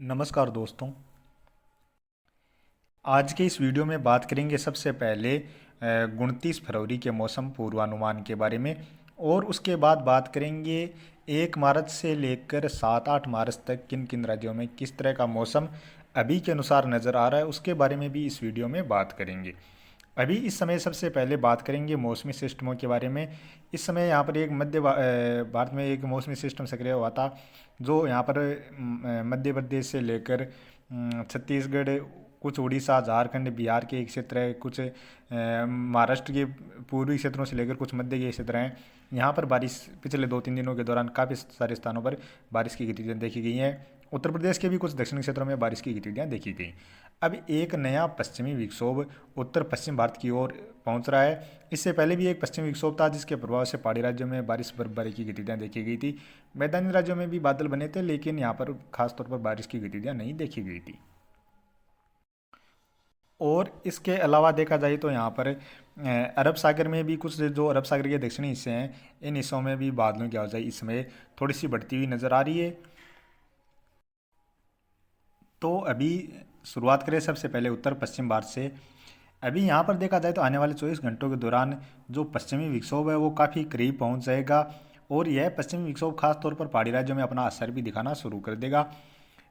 नमस्कार दोस्तों। आज के इस वीडियो में बात करेंगे सबसे पहले 29 फरवरी के मौसम पूर्वानुमान के बारे में, और उसके बाद बात करेंगे 1 मार्च से लेकर 7-8 मार्च तक किन किन राज्यों में किस तरह का मौसम अभी के अनुसार नज़र आ रहा है, उसके बारे में भी इस वीडियो में बात करेंगे। अभी इस समय सबसे पहले बात करेंगे मौसमी सिस्टमों के बारे में। इस समय यहाँ पर एक भारत में एक मौसमी सिस्टम सक्रिय हुआ था, जो यहाँ पर मध्य प्रदेश से लेकर छत्तीसगढ़, कुछ उड़ीसा, झारखंड, बिहार के एक क्षेत्र है, कुछ महाराष्ट्र के पूर्वी क्षेत्रों से लेकर कुछ मध्य के क्षेत्र हैं। यहाँ पर बारिश पिछले 2-3 दिनों के दौरान काफ़ी सारे स्थानों पर बारिश की गतिविधियाँ देखी गई हैं। उत्तर प्रदेश के भी कुछ दक्षिणी क्षेत्रों में बारिश की गतिविधियाँ देखी गई। अब एक नया पश्चिमी विक्षोभ उत्तर पश्चिम भारत की ओर पहुंच रहा है। इससे पहले भी एक पश्चिमी विक्षोभ था, जिसके प्रभाव से पहाड़ी राज्यों में बारिश बर्फबारी की गतिविधियाँ देखी गई थी। मैदानी राज्यों में भी बादल बने थे, लेकिन यहाँ पर खासतौर पर बारिश की गतिविधियाँ नहीं देखी गई थी। और इसके अलावा देखा जाए तो यहाँ पर अरब सागर में भी कुछ, जो अरब सागर के दक्षिणी हिस्से हैं, इन हिस्सों में भी बादलों की आवाजाही इसमें थोड़ी सी बढ़ती हुई नज़र आ रही है। तो अभी शुरुआत करें सबसे पहले उत्तर पश्चिम भारत से। अभी यहाँ पर देखा जाए तो आने वाले 24 घंटों के दौरान जो पश्चिमी विक्षोभ है वो काफ़ी करीब पहुँच जाएगा, और यह पश्चिमी विक्षोभ खास तौर पर पहाड़ी राज्यों में अपना असर भी दिखाना शुरू कर देगा।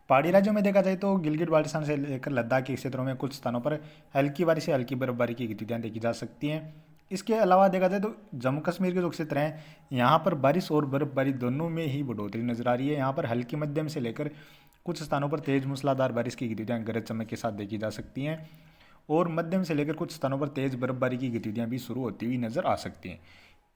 पहाड़ी राज्यों में देखा जाए तो गिलगित बाल्टिस्तान से लेकर लद्दाख के क्षेत्रों में कुछ स्थानों पर हल्की बारिश से हल्की बर्फबारी की गतिविधियाँ देखी जा सकती हैं। इसके अलावा देखा जाए तो जम्मू कश्मीर के जो क्षेत्र हैं, यहाँ पर बारिश और बर्फबारी दोनों में ही बढ़ोतरी नजर आ रही है। यहाँ पर हल्की मध्यम से लेकर कुछ स्थानों पर तेज मूसलाधार बारिश की गतिविधियाँ गरज चमक के साथ देखी जा सकती हैं, और मध्यम से लेकर कुछ स्थानों पर तेज बर्फबारी की गतिविधियाँ भी शुरू होती हुई नजर आ सकती हैं।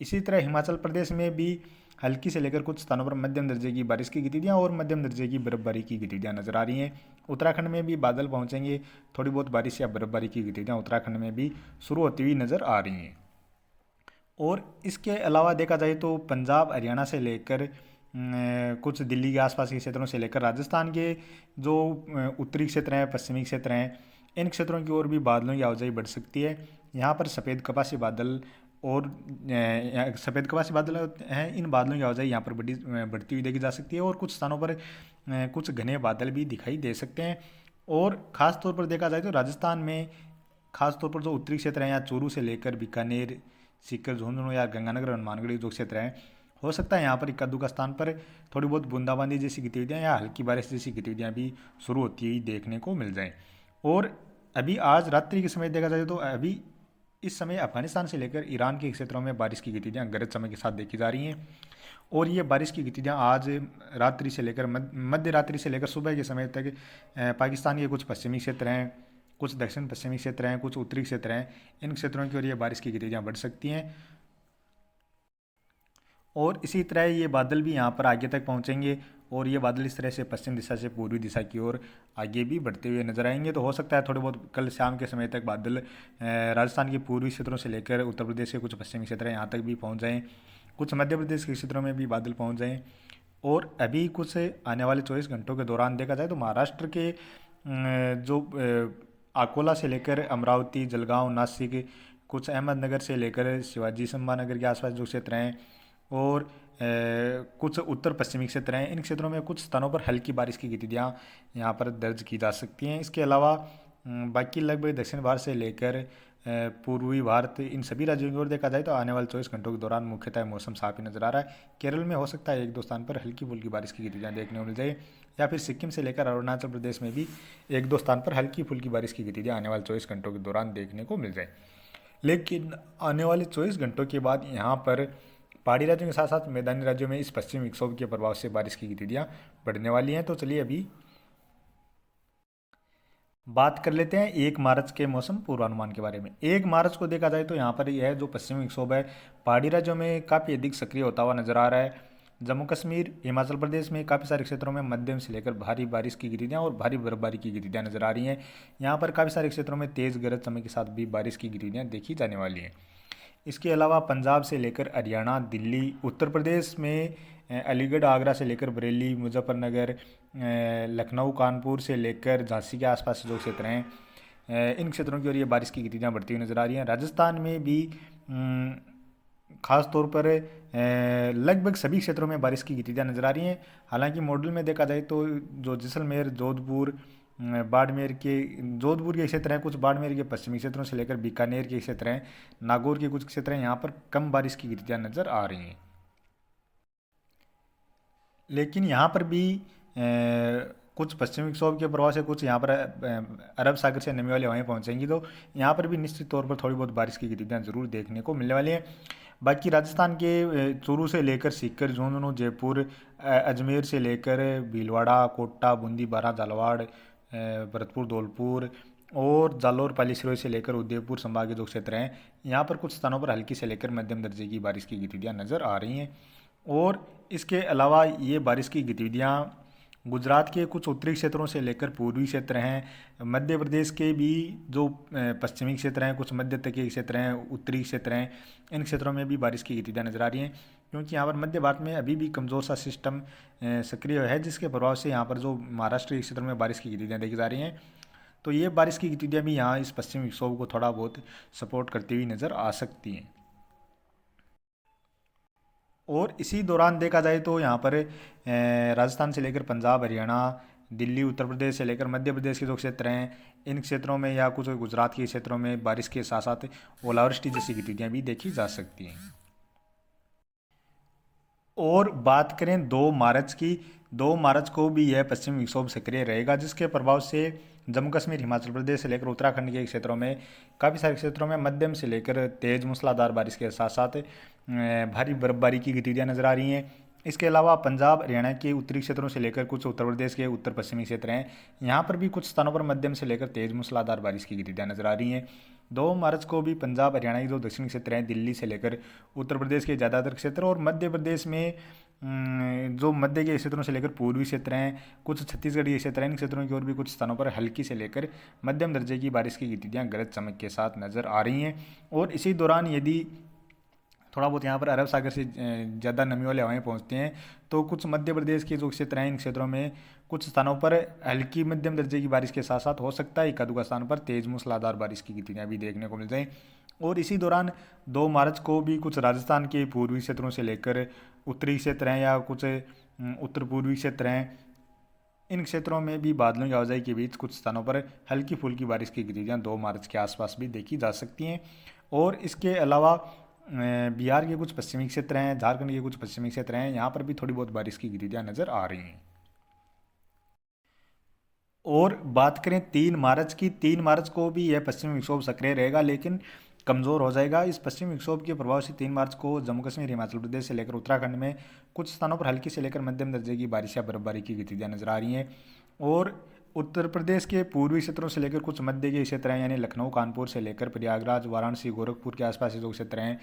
इसी तरह हिमाचल प्रदेश में भी हल्की से लेकर कुछ स्थानों पर मध्यम दर्जे की बारिश की गतिविधियाँ और मध्यम दर्जे की बर्फबारी की गतिविधियाँ नजर आ रही हैं। उत्तराखंड में भी बादल पहुंचेंगे, थोड़ी बहुत बारिश या बर्फबारी की गतिविधियाँ उत्तराखंड में भी शुरू होती हुई नजर आ रही हैं। और इसके अलावा देखा जाए तो पंजाब, हरियाणा से लेकर कुछ दिल्ली के आसपास के क्षेत्रों से लेकर राजस्थान के जो उत्तरी क्षेत्र हैं, पश्चिमी क्षेत्र हैं, इन क्षेत्रों की ओर भी बादलों की आवाजाही बढ़ सकती है। यहाँ पर सफ़ेद कपासी बादल और सफ़ेद कपासी बादल हैं, इन बादलों की आवाजाही यहाँ पर बढ़ती हुई देखी जा सकती है, और कुछ स्थानों पर कुछ घने बादल भी दिखाई दे सकते हैं। और ख़ास तौर पर देखा जाए तो राजस्थान में खास तौर पर जो उत्तरी क्षेत्र हैं, या चूरू से लेकर बीकानेर, सीकर, झुंझुनू या गंगानगर, हनुमानगढ़ जो क्षेत्र हैं, हो सकता है यहाँ पर इक्का दुक्का स्थान पर थोड़ी बहुत बूंदाबांदी जैसी गतिविधियाँ या हल्की बारिश जैसी गतिविधियाँ भी शुरू होती हुई देखने को मिल जाएँ। और अभी आज रात्रि के समय देखा जाए तो अभी इस समय अफगानिस्तान से लेकर ईरान के क्षेत्रों में बारिश की गतिविधियाँ गरज चमक के साथ देखी जा रही हैं, और ये बारिश की गतिविधियाँ आज रात्रि से लेकर मध्य रात्रि से लेकर सुबह के समय तक पाकिस्तान के कुछ पश्चिमी क्षेत्र हैं, कुछ दक्षिण पश्चिमी क्षेत्र हैं, कुछ उत्तरी क्षेत्र हैं, इन क्षेत्रों की ओर ये बारिश की गतिविधियाँ बढ़ सकती हैं। और इसी तरह ये बादल भी यहाँ पर आगे तक पहुँचेंगे, और ये बादल इस तरह से पश्चिम दिशा से पूर्वी दिशा की ओर आगे भी बढ़ते हुए नजर आएंगे। तो हो सकता है थोड़े बहुत कल शाम के समय तक बादल राजस्थान के पूर्वी क्षेत्रों से लेकर उत्तर प्रदेश के कुछ पश्चिमी क्षेत्र हैं यहाँ तक भी पहुँच जाएँ, कुछ मध्य प्रदेश के क्षेत्रों में भी बादल पहुँच जाएँ। और अभी कुछ आने वाले 24 घंटों के दौरान देखा जाए तो महाराष्ट्र के जो अकोला से लेकर अमरावती, जलगांव, नासिक, कुछ अहमदनगर से लेकर शिवाजी संभानगर के आसपास जो क्षेत्र हैं, और कुछ उत्तर पश्चिमी क्षेत्र हैं, इन क्षेत्रों में कुछ स्थानों पर हल्की बारिश की गतिविधियाँ यहाँ पर दर्ज की जा सकती हैं। इसके अलावा बाकी लगभग दक्षिण भारत से लेकर पूर्वी भारत, इन सभी राज्यों की ओर देखा जाए तो आने वाले 24 घंटों के दौरान मुख्यतः मौसम साफ ही नजर आ रहा है। केरल में हो सकता है 1-2 स्थान पर हल्की फुल्की बारिश की गतिविधियाँ देखने को मिल जाए, या फिर सिक्किम से लेकर अरुणाचल प्रदेश में भी 1-2 स्थान पर हल्की फुल्की बारिश की गतिविधियाँ आने वाले 24 घंटों के दौरान देखने को मिल जाए। लेकिन आने वाले 24 घंटों के बाद यहाँ पर पहाड़ी राज्यों के साथ साथ मैदानी राज्यों में इस पश्चिमी विक्षोभ के प्रभाव से बारिश की गतिविधियाँ बढ़ने वाली हैं। तो चलिए अभी बात कर लेते हैं 1 मार्च के मौसम पूर्वानुमान के बारे में। 1 मार्च को देखा जाए तो यहाँ पर यह जो पश्चिमी विक्षोभ है पहाड़ी राज्यों में काफ़ी अधिक सक्रिय होता हुआ नजर आ रहा है। जम्मू कश्मीर, हिमाचल प्रदेश में काफ़ी सारे क्षेत्रों में मध्यम से लेकर भारी बारिश की गतिविधियाँ और भारी बर्फबारी की गतिविधियाँ नजर आ रही हैं। यहाँ पर काफ़ी सारे क्षेत्रों में तेज़ गरज चमक के साथ भी बारिश की गतिविधियाँ देखी जाने वाली हैं। इसके अलावा पंजाब से लेकर हरियाणा, दिल्ली, उत्तर प्रदेश में अलीगढ़, आगरा से लेकर बरेली, मुजफ्फरनगर, लखनऊ, कानपुर से लेकर झांसी के आसपास जो क्षेत्र हैं, इन क्षेत्रों की ओर ये बारिश की गतिविधियाँ बढ़ती हुई नजर आ रही हैं। राजस्थान में भी खास तौर पर लगभग सभी क्षेत्रों में बारिश की गतिविधियाँ नजर आ रही हैं। हालांकि मॉडल में देखा जाए तो जो जैसलमेर, जोधपुर, बाड़मेर के जोधपुर के क्षेत्र हैं, कुछ बाड़मेर के पश्चिमी क्षेत्रों से लेकर बीकानेर के क्षेत्र हैं, नागौर के कुछ क्षेत्र हैं, यहाँ पर कम बारिश की गतिविधियाँ नजर आ रही हैं। लेकिन यहाँ पर भी कुछ पश्चिमी विक्षोभ के प्रभाव से कुछ यहाँ पर अरब सागर से नमी वाली हवाएं पहुँचेंगी, तो यहाँ पर भी निश्चित तौर पर थोड़ी बहुत बारिश की गतिविधियाँ जरूर देखने को मिलने वाली हैं। बाकी राजस्थान के चूरू से लेकर सीकर, झुंझुनू, जयपुर, अजमेर से लेकर भीलवाड़ा, कोटा, बूंदी, बारा, झालावाड़, भरतपुर, धौलपुर और जालौर, पाली, सिरोही से लेकर उदयपुर संभाग के जो क्षेत्र हैं, यहाँ पर कुछ स्थानों पर हल्की से लेकर मध्यम दर्जे की बारिश की गतिविधियाँ नजर आ रही हैं। और इसके अलावा ये बारिश की गतिविधियाँ गुजरात के कुछ उत्तरी क्षेत्रों से लेकर पूर्वी क्षेत्र हैं, मध्य प्रदेश के भी जो पश्चिमी क्षेत्र हैं, कुछ मध्य तक के क्षेत्र हैं, उत्तरी क्षेत्र हैं, इन क्षेत्रों में भी बारिश की गतिविधियाँ नजर आ रही हैं। क्योंकि यहाँ पर मध्य भारत में अभी भी कमज़ोर सा सिस्टम सक्रिय है, जिसके प्रभाव से यहाँ पर जो महाराष्ट्र के क्षेत्र में बारिश की गतिविधियाँ देखी जा रही हैं, तो ये बारिश की गतिविधियाँ भी यहाँ इस पश्चिमी विक्षोभ को थोड़ा बहुत सपोर्ट करती हुई नज़र आ सकती हैं। और इसी दौरान देखा जाए तो यहाँ पर राजस्थान से लेकर पंजाब, हरियाणा, दिल्ली, उत्तर प्रदेश से लेकर मध्य प्रदेश के जो क्षेत्र हैं, इन क्षेत्रों में या कुछ गुजरात के क्षेत्रों में बारिश के साथ साथ ओलावृष्टि जैसी गतिविधियाँ भी देखी जा सकती हैं। और बात करें 2 मार्च की, 2 मार्च को भी यह पश्चिमी विक्षोभ सक्रिय रहेगा, जिसके प्रभाव से जम्मू कश्मीर, हिमाचल प्रदेश से लेकर उत्तराखंड के क्षेत्रों में काफ़ी सारे क्षेत्रों में मध्यम से लेकर तेज मूसलाधार बारिश के साथ साथ भारी बर्फबारी की गतिविधियाँ नजर आ रही हैं। इसके अलावा पंजाब, हरियाणा के उत्तरी क्षेत्रों से लेकर कुछ उत्तर प्रदेश के उत्तर पश्चिमी क्षेत्र हैं, यहाँ पर भी कुछ स्थानों पर मध्यम से लेकर तेज मूसलाधार बारिश की गतिविधियाँ नजर आ रही हैं। 2 मार्च को भी पंजाब, हरियाणा के जो दक्षिणी क्षेत्र हैं, दिल्ली से लेकर उत्तर प्रदेश के ज़्यादातर क्षेत्र और मध्य प्रदेश में जो मध्य के क्षेत्रों से लेकर पूर्वी क्षेत्र हैं, कुछ छत्तीसगढ़ के क्षेत्र हैं, इन क्षेत्रों की ओर भी कुछ स्थानों पर हल्की से लेकर मध्यम दर्जे की बारिश की गतिविधियाँ गरज चमक के साथ नजर आ रही हैं। और इसी दौरान यदि थोड़ा बहुत यहाँ पर अरब सागर से ज़्यादा नमी वाली हवाएं पहुँचती हैं, तो कुछ मध्य प्रदेश के जो क्षेत्र हैं, इन क्षेत्रों में कुछ स्थानों पर हल्की मध्यम दर्जे की बारिश के साथ साथ हो सकता है एक आध स्थान पर तेज मूसलाधार बारिश की गतिविधियाँ भी देखने को मिल जाएँ। और इसी दौरान 2 मार्च को भी कुछ राजस्थान के पूर्वी क्षेत्रों से लेकर उत्तरी क्षेत्र हैं या कुछ उत्तर पूर्वी क्षेत्र हैं, इन क्षेत्रों में भी बादलों की आवाजाही के बीच कुछ स्थानों पर हल्की फुल्की बारिश की गतिविधियाँ 2 मार्च के आसपास भी देखी जा सकती हैं। और इसके अलावा बिहार के कुछ पश्चिमी क्षेत्र हैं, झारखंड के कुछ पश्चिमी क्षेत्र हैं, यहाँ पर भी थोड़ी बहुत बारिश की गतिविधियाँ नजर आ रही हैं। और बात करें 3 मार्च की, 3 मार्च को भी यह पश्चिमी विक्षोभ सक्रिय रहेगा, लेकिन कमज़ोर हो जाएगा। इस पश्चिमी विक्षोभ के प्रभाव से 3 मार्च को जम्मू कश्मीर, हिमाचल प्रदेश से लेकर उत्तराखंड में कुछ स्थानों पर हल्की से लेकर मध्यम दर्जे की बारिश या बर्फबारी की गतिविधियाँ नजर आ रही हैं। और उत्तर प्रदेश के पूर्वी क्षेत्रों से लेकर कुछ मध्य के क्षेत्र हैं, यानी लखनऊ, कानपुर से लेकर प्रयागराज, वाराणसी, गोरखपुर के आसपास के जो क्षेत्र हैं,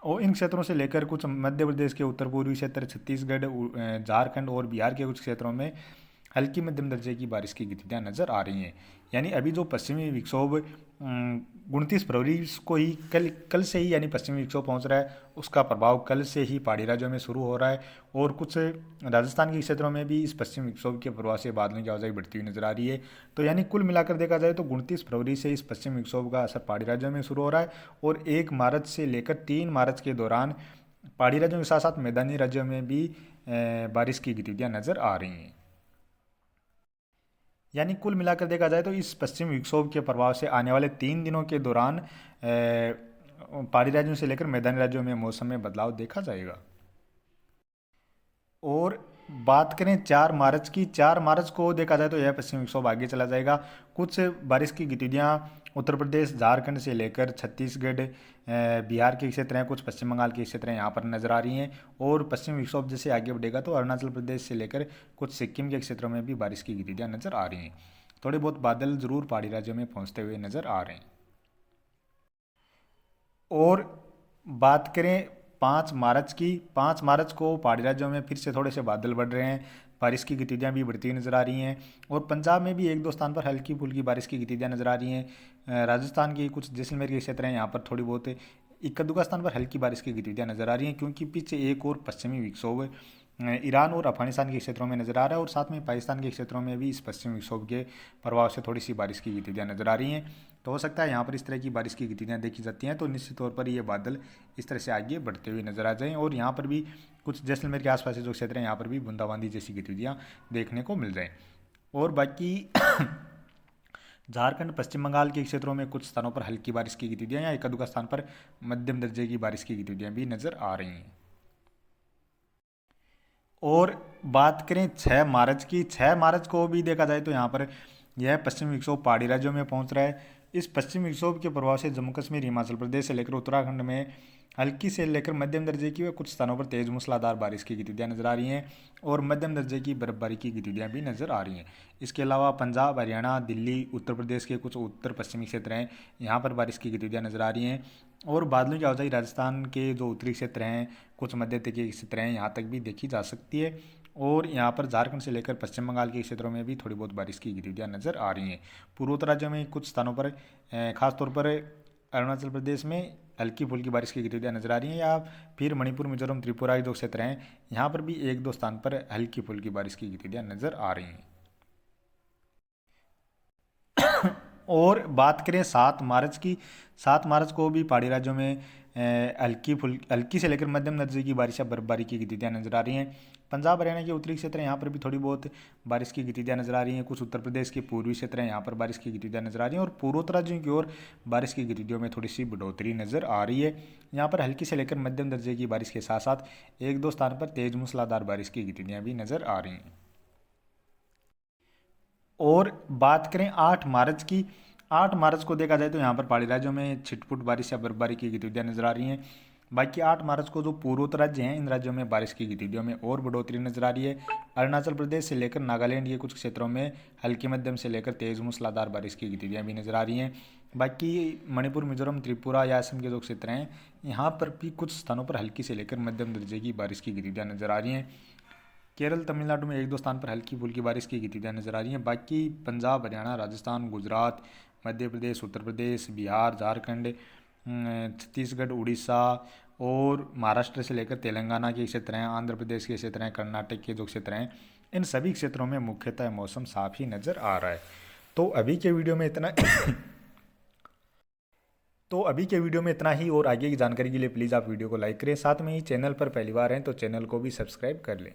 और इन क्षेत्रों से लेकर कुछ मध्य प्रदेश के उत्तर पूर्वी क्षेत्र, छत्तीसगढ़, झारखंड और बिहार के कुछ क्षेत्रों में हल्की मध्यम दर्जे की बारिश की गतिविधियाँ नजर आ रही हैं। यानी अभी जो पश्चिमी विक्षोभ 29 फरवरी को ही कल से ही यानी पश्चिमी विक्षोभ पहुंच रहा है, उसका प्रभाव कल से ही पहाड़ी राज्यों में शुरू हो रहा है। और कुछ राजस्थान के क्षेत्रों में भी इस पश्चिमी विक्षोभ के प्रभाव से बादलों की आवाजाही बढ़ती हुई नजर आ रही है। तो यानी कुल मिलाकर देखा जाए तो 29 फरवरी से इस पश्चिमी विक्षोभ का असर पहाड़ी राज्यों में शुरू हो रहा है, और 1 मार्च से लेकर 3 मार्च के दौरान पहाड़ी राज्यों के साथ साथ मैदानी राज्यों में भी बारिश की गतिविधियाँ नजर आ रही हैं। यानी कुल मिलाकर देखा जाए तो इस पश्चिमी विक्षोभ के प्रभाव से आने वाले 3 दिनों के दौरान पहाड़ी राज्यों से लेकर मैदानी राज्यों में मौसम में बदलाव देखा जाएगा। और बात करें 4 मार्च की, 4 मार्च को देखा जाए तो यह पश्चिमी विक्षोभ आगे चला जाएगा। कुछ बारिश की गतिविधियाँ उत्तर प्रदेश, झारखंड से लेकर छत्तीसगढ़, बिहार के क्षेत्र हैं, कुछ पश्चिम बंगाल के क्षेत्र हैं, यहाँ पर नजर आ रही हैं। और पश्चिमी विक्षोभ जैसे आगे बढ़ेगा तो अरुणाचल प्रदेश से लेकर कुछ सिक्किम के क्षेत्रों में भी बारिश की गतिविधियाँ नजर आ रही हैं। थोड़े बहुत बादल जरूर पहाड़ी राज्यों में पहुँचते हुए नजर आ रहे हैं। और बात करें 5 मार्च की, 5 मार्च को पहाड़ी राज्यों में फिर से थोड़े से बादल बढ़ रहे हैं, बारिश की गतिविधियाँ भी बढ़ती हुई नजर आ रही हैं। और पंजाब में भी एक दो स्थान पर हल्की फुल्की बारिश की गतिविधियाँ नजर आ रही हैं। राजस्थान के कुछ जैसलमेर के क्षेत्र हैं, यहाँ पर थोड़ी बहुत इक्का दुक्का स्थान पर हल्की बारिश की गतिविधियाँ नजर आ रही हैं, क्योंकि पीछे एक और पश्चिमी विक्षोभ ईरान और अफगानिस्तान के क्षेत्रों में नजर आ रहा है, और साथ में पाकिस्तान के क्षेत्रों में भी इस पश्चिमी विक्षोभ के प्रभाव से थोड़ी सी बारिश की गतिविधियाँ नजर आ रही हैं। तो हो सकता है यहाँ पर इस तरह की बारिश की गतिविधियाँ देखी जाती हैं। तो निश्चित तौर पर ये बादल इस तरह से आगे बढ़ते हुए नजर आ जाएं और यहाँ पर भी कुछ जैसलमेर के आसपास जो क्षेत्र हैं यहाँ पर भी बूंदाबांदी जैसी गतिविधियाँ देखने को मिल जाएँ। और बाकी झारखंड पश्चिम बंगाल के क्षेत्रों में कुछ स्थानों पर हल्की बारिश की गतिविधियाँ या एक आध स्थान पर मध्यम दर्जे की बारिश की गतिविधियाँ भी नजर आ रही हैं। और बात करें 6 मार्च की, 6 मार्च को भी देखा जाए तो यहाँ पर यह पश्चिमी विक्षोभ पहाड़ी राज्यों में पहुँच रहा है। इस पश्चिमी विक्षोभ के प्रभाव से जम्मू कश्मीर, हिमाचल प्रदेश से लेकर उत्तराखंड में हल्की से लेकर मध्यम दर्जे की व कुछ स्थानों पर तेज मूसलाधार बारिश की गतिविधियाँ नजर आ रही हैं और मध्यम दर्जे की बर्फबारी की गतिविधियाँ भी नजर आ रही हैं। इसके अलावा पंजाब, हरियाणा, दिल्ली, उत्तर प्रदेश के कुछ उत्तर पश्चिमी क्षेत्र हैं, यहाँ पर बारिश की गतिविधियाँ नजर आ रही हैं। और बादलों की आवाजाही राजस्थान के जो उत्तरी क्षेत्र हैं, कुछ मध्य तक के क्षेत्र हैं, यहाँ तक भी देखी जा सकती है। और यहाँ पर झारखंड से लेकर पश्चिम बंगाल के क्षेत्रों में भी थोड़ी बहुत बारिश की गतिविधियाँ नजर आ रही हैं। पूर्वोत्तर राज्यों में कुछ स्थानों पर खासतौर पर अरुणाचल प्रदेश में हल्की फुल्की बारिश की गतिविधियाँ नजर आ रही हैं, या फिर मणिपुर, मिजोरम, त्रिपुरा के जो क्षेत्र हैं यहाँ पर भी एक दो स्थान पर हल्की फुल्की बारिश की गतिविधियाँ नजर आ रही हैं। और बात करें 7 मार्च की, 7 मार्च को भी पहाड़ी राज्यों में हल्की से लेकर मध्यम दर्जे की बारिश या बर्फबारी की गतिविधियाँ नजर आ रही हैं। पंजाब, हरियाणा के उत्तरी क्षेत्र हैं, यहाँ पर भी थोड़ी बहुत बारिश की गतिविधियाँ नजर आ रही हैं। कुछ उत्तर प्रदेश के पूर्वी क्षेत्र हैं, यहाँ पर बारिश की गतिविधियाँ नजर आ रही हैं। और पूर्वोत्तर राज्यों की ओर बारिश की गतिविधियों में थोड़ी सी बढ़ोतरी नजर आ रही है। यहाँ पर हल्की से लेकर मध्यम दर्जे की बारिश के साथ साथ एक दो स्थान पर तेज मूसलाधार बारिश की गतिविधियाँ भी नजर आ रही हैं। और बात करें 8 मार्च की, 8 मार्च को देखा जाए तो यहाँ पर पहाड़ी राज्यों में छिटपुट बारिश या बर्फबारी की गतिविधियाँ नजर आ रही हैं। बाकी 8 मार्च को जो पूर्वोत्तर राज्य हैं, इन राज्यों में बारिश की गतिविधियों में और बढ़ोतरी नजर आ रही है। अरुणाचल प्रदेश से लेकर नागालैंड के कुछ क्षेत्रों में हल्की मध्यम से लेकर तेज मूसलाधार बारिश की गतिविधियाँ भी नजर आ रही हैं। बाकी मणिपुर, मिजोरम, त्रिपुरा या असम के जो क्षेत्र हैं, यहाँ पर भी कुछ स्थानों पर हल्की से लेकर मध्यम दर्जे की बारिश की गतिविधियाँ नजर आ रही हैं। केरल, तमिलनाडु में एक दो स्थान पर हल्की फुल्की बारिश की गतिविधियाँ नजर आ रही हैं। बाकी पंजाब, हरियाणा, राजस्थान, गुजरात, मध्य प्रदेश, उत्तर प्रदेश, बिहार, झारखंड, छत्तीसगढ़, उड़ीसा और महाराष्ट्र से लेकर तेलंगाना के क्षेत्र हैं, आंध्र प्रदेश के क्षेत्र हैं, कर्नाटक के जो क्षेत्र हैं, इन सभी क्षेत्रों में मुख्यतः मौसम साफ ही नज़र आ रहा है। तो अभी के वीडियो में इतना तो अभी के वीडियो में इतना ही। और आगे की जानकारी के लिए प्लीज़ आप वीडियो को लाइक करें, साथ में ही चैनल पर पहली बार हैं तो चैनल को भी सब्सक्राइब कर लें।